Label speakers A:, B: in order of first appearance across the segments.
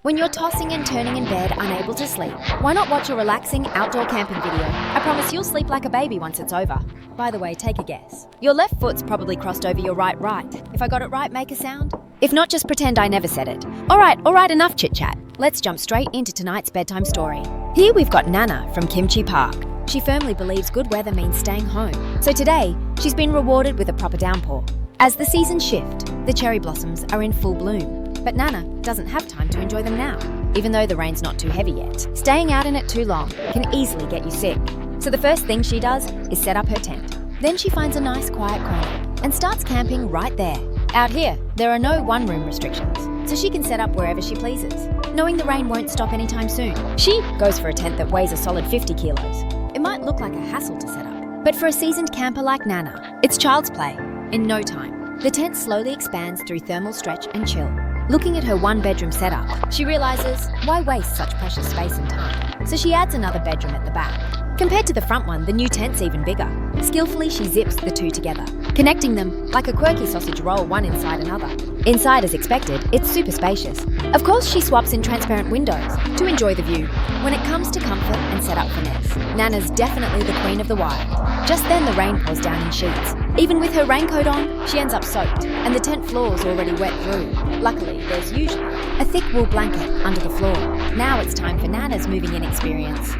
A: When you're tossing and turning in bed, unable to sleep, why not watch a relaxing outdoor camping video? I promise you'll sleep like a baby once it's over. By the way, take a guess. Your left foot's probably crossed over your right. If I got it right, make a sound. If not, just pretend I never said it. All right, enough chit-chat. Let's jump straight into tonight's bedtime story. Here we've got Nana from Kimchi Park. She firmly believes good weather means staying home. So today, she's been rewarded with a proper downpour. As the seasons shift, the cherry blossoms are in full bloom. But Nana doesn't have time to enjoy them now, even though the rain's not too heavy yet. Staying out in it too long can easily get you sick. So the first thing she does is set up her tent. Then she finds a nice quiet corner and starts camping right there. Out here, there are no one-room restrictions, so she can set up wherever she pleases, knowing the rain won't stop anytime soon. She goes for a tent that weighs a solid 50 kilos. It might look like a hassle to set up, but for a seasoned camper like Nana, it's child's play. In no time, the tent slowly expands through thermal stretch and chill. Looking at her one-bedroom setup, she realizes why waste such precious space and time. So she adds another bedroom at the back. Compared to the front one, the new tent's even bigger. Skillfully, she zips the two together, connecting them like a quirky sausage roll one inside another. Inside, as expected, it's super spacious. Of course, she swaps in transparent windows to enjoy the view. When it comes to comfort and setup finesse, Nana's definitely the queen of the wild. Just then, the rain pours down in sheets. Even with her raincoat on, she ends up soaked, and the tent floor's already wet through. Luckily, there's usually a thick wool blanket under the floor. Now it's time for Nana's moving in experience.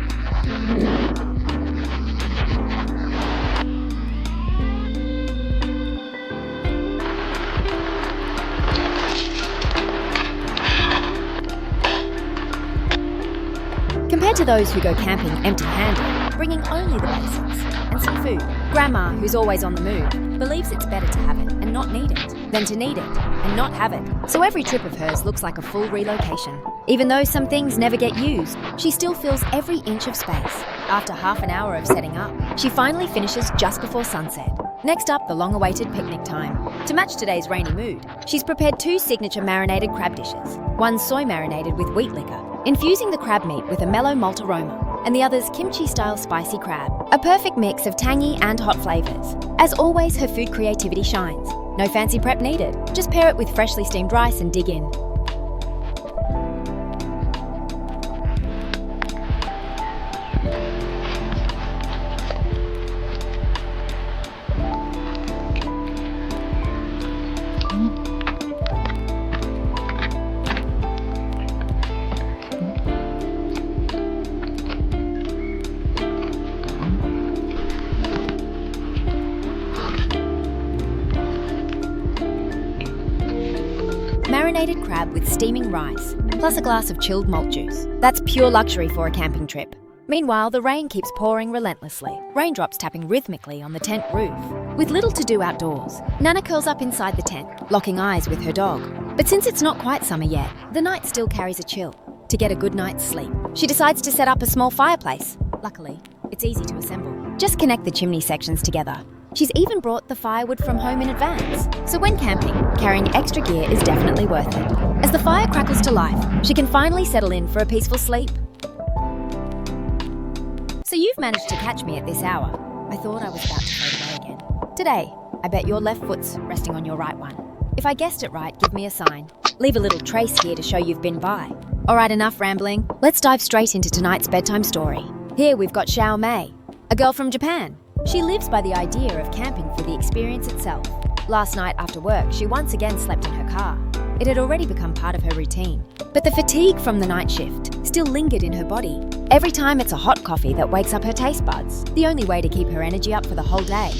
A: Compared to those who go camping empty-handed, bringing only the basics and some food, Grandma, who's always on the move, believes it's better to have it and not need it than to need it and not have it. So every trip of hers looks like a full relocation. Even though some things never get used, she still fills every inch of space. After half an hour of setting up, she finally finishes just before sunset. Next up, the long-awaited picnic time. To match today's rainy mood, she's prepared 2 signature marinated crab dishes. One soy marinated with wheat liquor, infusing the crab meat with a mellow malt aroma, and the other's kimchi-style spicy crab. A perfect mix of tangy and hot flavors. As always, her food creativity shines. No fancy prep needed. Just pair it with freshly steamed rice and dig in. Marinated crab with steaming rice, plus a glass of chilled malt juice. That's pure luxury for a camping trip. Meanwhile, the rain keeps pouring relentlessly, raindrops tapping rhythmically on the tent roof. With little to do outdoors, Nana curls up inside the tent, locking eyes with her dog. But since it's not quite summer yet, the night still carries a chill. To get a good night's sleep, she decides to set up a small fireplace. Luckily, it's easy to assemble. Just connect the chimney sections together. She's even brought the firewood from home in advance. So when camping, carrying extra gear is definitely worth it. As the fire crackles to life, she can finally settle in for a peaceful sleep. So you've managed to catch me at this hour. I thought I was about to fade away again. Today, I bet your left foot's resting on your right one. If I guessed it right, give me a sign. Leave a little trace here to show you've been by. All right, enough rambling. Let's dive straight into tonight's bedtime story. Here we've got Xiao Mei, a girl from Japan. She lives by the idea of camping for the experience itself. Last night after work, she once again slept in her car. It had already become part of her routine. But the fatigue from the night shift still lingered in her body. Every time it's a hot coffee that wakes up her taste buds, the only way to keep her energy up for the whole day.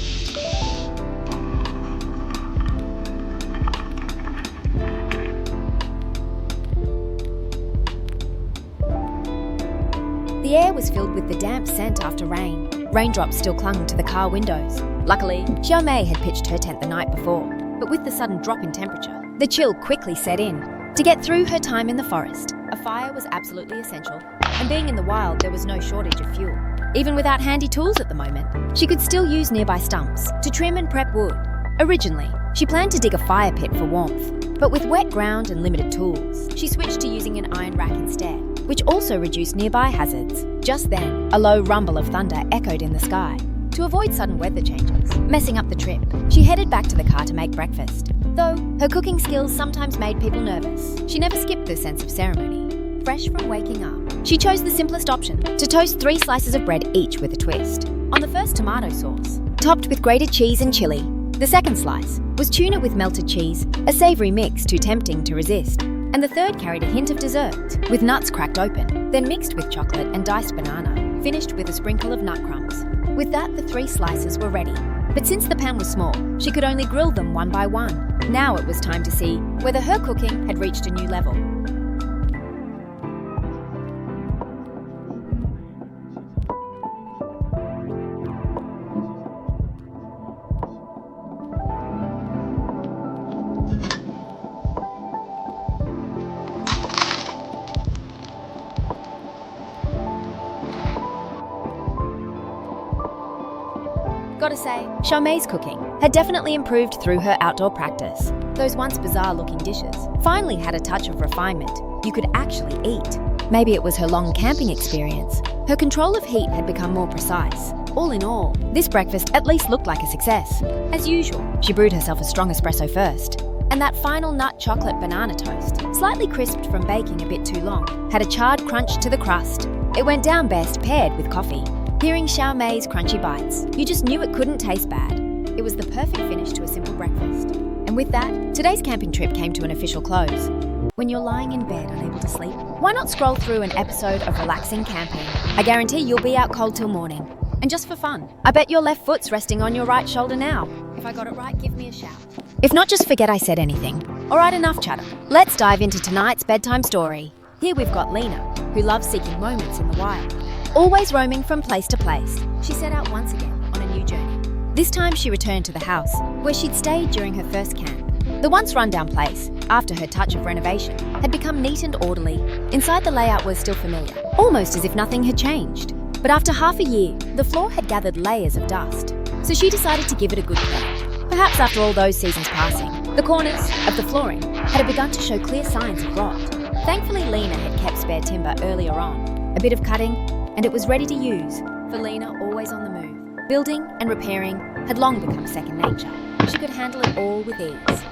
A: The air was filled with the damp scent after rain. Raindrops still clung to the car windows. Luckily, Xiao Mei had pitched her tent the night before, but with the sudden drop in temperature, the chill quickly set in. To get through her time in the forest, a fire was absolutely essential, and being in the wild, there was no shortage of fuel. Even without handy tools at the moment, she could still use nearby stumps to trim and prep wood. Originally, she planned to dig a fire pit for warmth, but with wet ground and limited tools, she switched to using an iron rack instead, which also reduced nearby hazards. Just then, a low rumble of thunder echoed in the sky. To avoid sudden weather changes messing up the trip, she headed back to the car to make breakfast. Though her cooking skills sometimes made people nervous, she never skipped the sense of ceremony. Fresh from waking up, she chose the simplest option, to toast 3 slices of bread each with a twist. On the first, tomato sauce, topped with grated cheese and chili. The second slice was tuna with melted cheese, a savoury mix too tempting to resist. And the third carried a hint of dessert, with nuts cracked open, then mixed with chocolate and diced banana, finished with a sprinkle of nut crumbs. With that, the 3 slices were ready. But since the pan was small, she could only grill them one by one. Now it was time to see whether her cooking had reached a new level. Gotta say, Charmaine's cooking had definitely improved through her outdoor practice. Those once bizarre-looking dishes finally had a touch of refinement you could actually eat. Maybe it was her long camping experience. Her control of heat had become more precise. All in all, this breakfast at least looked like a success. As usual, she brewed herself a strong espresso first. And that final nut chocolate banana toast, slightly crisped from baking a bit too long, had a charred crunch to the crust. It went down best paired with coffee. Hearing Charmaine's crunchy bites, you just knew it couldn't taste bad. It was the perfect finish to a simple breakfast. And with that, today's camping trip came to an official close. When you're lying in bed unable to sleep, why not scroll through an episode of relaxing camping? I guarantee you'll be out cold till morning. And just for fun, I bet your left foot's resting on your right shoulder now. If I got it right, give me a shout. If not, just forget I said anything. Alright, enough chatter. Let's dive into tonight's bedtime story. Here we've got Lena, who loves seeking moments in the wild. Always roaming from place to place, she set out once again on a new journey. This time she returned to the house, where she'd stayed during her first camp. The once rundown place, after her touch of renovation, had become neat and orderly. Inside, the layout was still familiar, almost as if nothing had changed. But after half a year, the floor had gathered layers of dust, so she decided to give it a good clean. Perhaps after all those seasons passing, the corners of the flooring had begun to show clear signs of rot. Thankfully, Lena had kept spare timber earlier on, a bit of cutting, and it was ready to use, for Lena always on the move. Building and repairing had long become second nature. She could handle it all with ease.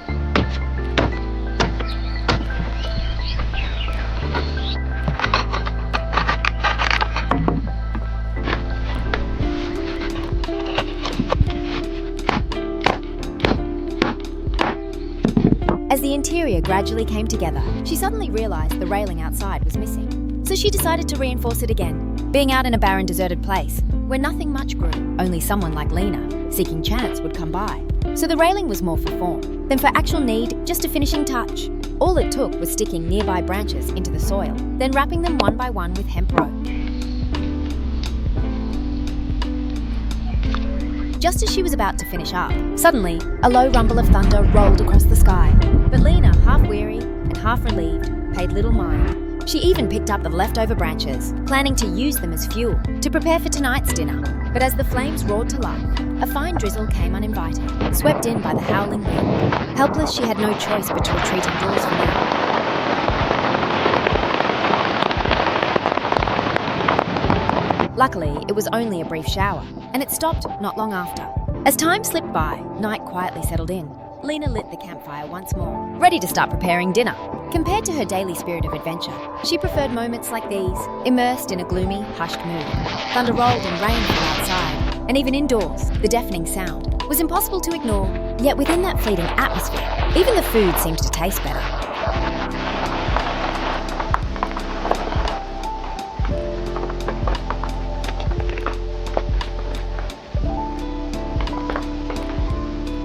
A: As the interior gradually came together, she suddenly realised the railing outside was missing. So she decided to reinforce it again. Being out in a barren, deserted place, where nothing much grew, only someone like Lena, seeking chance, would come by. So the railing was more for form than for actual need, just a finishing touch. All it took was sticking nearby branches into the soil, then wrapping them one by one with hemp rope. Just as she was about to finish up, suddenly, a low rumble of thunder rolled across the sky. But Lena, half weary and half relieved, paid little mind. She even picked up the leftover branches, planning to use them as fuel to prepare for tonight's dinner. But as the flames roared to life, a fine drizzle came uninvited, swept in by the howling wind. Helpless, she had no choice but to retreat indoors for now. Luckily, it was only a brief shower, and it stopped not long after. As time slipped by, night quietly settled in. Lena lit the campfire once more, ready to start preparing dinner. Compared to her daily spirit of adventure, she preferred moments like these, immersed in a gloomy, hushed mood. Thunder rolled and rain fell outside, and even indoors, the deafening sound was impossible to ignore. Yet within that fleeting atmosphere, even the food seemed to taste better.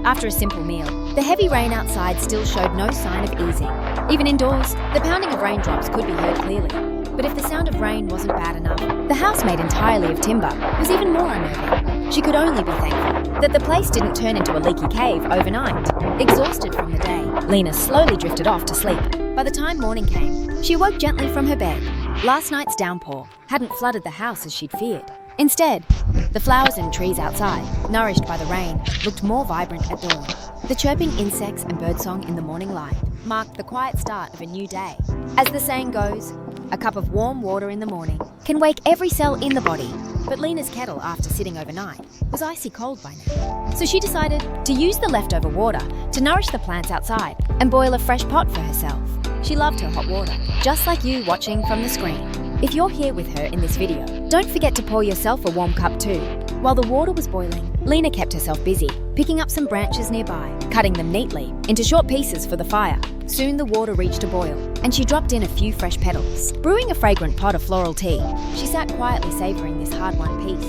A: After a simple meal, the heavy rain outside still showed no sign of easing. Even indoors, the pounding of raindrops could be heard clearly. But if the sound of rain wasn't bad enough, the house made entirely of timber was even more unnerving. She could only be thankful that the place didn't turn into a leaky cave overnight. Exhausted from the day, Lena slowly drifted off to sleep. By the time morning came, she woke gently from her bed. Last night's downpour hadn't flooded the house as she'd feared. Instead, the flowers and trees outside, nourished by the rain, looked more vibrant at dawn. The chirping insects and birdsong in the morning light marked the quiet start of a new day. As the saying goes, a cup of warm water in the morning can wake every cell in the body But Lena's kettle, after sitting overnight, was icy cold by now. So she decided to use the leftover water to nourish the plants outside and boil a fresh pot for herself. She loved her hot water, just like you watching from the screen. If you're here with her in this video, don't forget to pour yourself a warm cup too. While the water was boiling, Lena kept herself busy, picking up some branches nearby, cutting them neatly into short pieces for the fire. Soon the water reached a boil, and she dropped in a few fresh petals. Brewing a fragrant pot of floral tea, she sat quietly savouring this hard-won peace.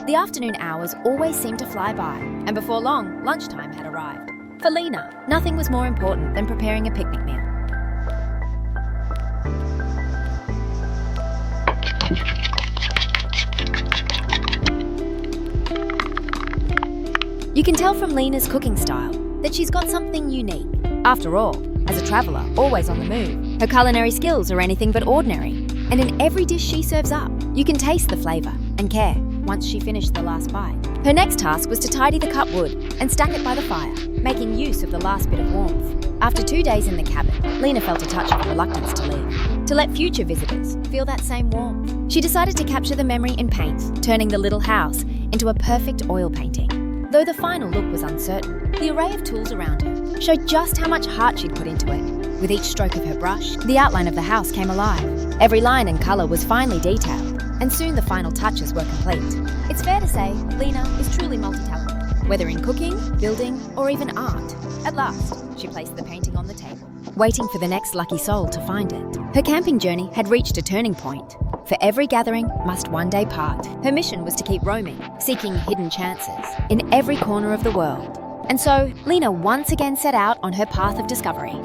A: The afternoon hours always seemed to fly by, and before long, lunchtime had arrived. For Lena, nothing was more important than preparing a picnic meal. You can tell from Lena's cooking style that she's got something unique. After all, as a traveller, always on the move, her culinary skills are anything but ordinary. And in every dish she serves up, you can taste the flavour and care once she finished the last bite. Her next task was to tidy the cut wood and stack it by the fire, making use of the last bit of warmth. After 2 days in the cabin, Lena felt a touch of reluctance to leave, to let future visitors feel that same warmth. She decided to capture the memory in paint, turning the little house into a perfect oil painting. Though the final look was uncertain, the array of tools around her showed just how much heart she'd put into it. With each stroke of her brush, the outline of the house came alive. Every line and colour was finely detailed, and soon the final touches were complete. It's fair to say, Lena is truly multi-talented, whether in cooking, building, or even art. At last, she placed the painting on the table, waiting for the next lucky soul to find it. Her camping journey had reached a turning point. For every gathering must one day part. Her mission was to keep roaming, seeking hidden chances in every corner of the world. And so, Lena once again set out on her path of discovery.